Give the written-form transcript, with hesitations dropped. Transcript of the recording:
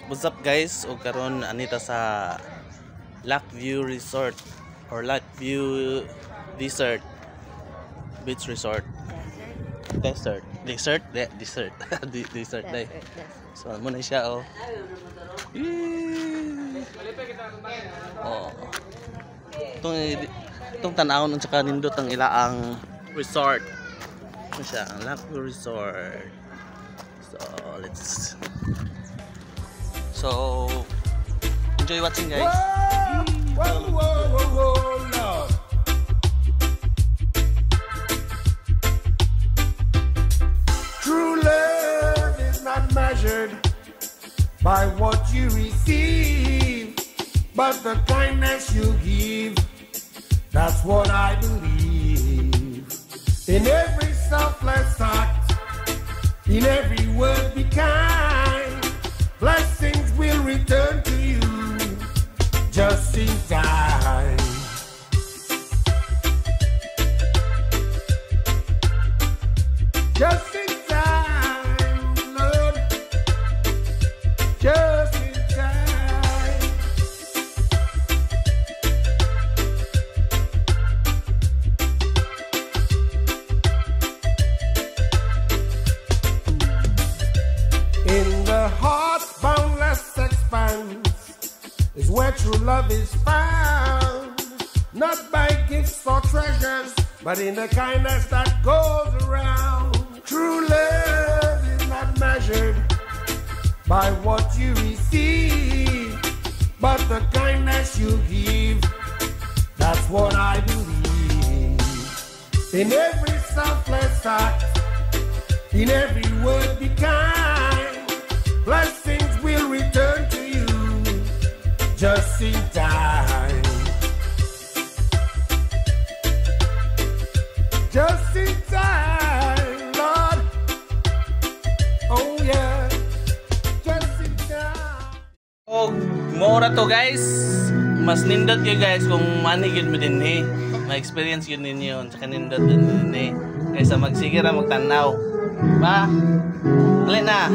What's up guys? O karon anita sa Lakeview Resort or Lakeview Desert Beach Resort. Desert. Desert day. So mo na siya oh. Oh. Itong tanawon unsa ka nindot ang ilaang resort. Ano siya? Ang Lakeview Resort. So enjoy watching guys. Whoa, Lord. True love is not measured by what you receive, but the kindness you give. That's what I believe. In every selfless act, in every word be kind. Blessings will return to you just in time. Just in time, Lord. Just in time. In the heart's boundless expanse is where true love is found. Not by gifts or treasures, but in the kindness that goes around. True love is not measured by what you receive, but the kindness you give. That's what I believe. In every selfless act, in every word be kind. Blessings will return to you just in time. Just in time, Lord. Oh yeah. Just in time. Oh, mura to guys. Mas nindot kayo guys kung manigid mo din eh. Ma-experience yun ninyo sa kanindot din eh. Kaysa magsigara magtanaw. Ba? Dali na.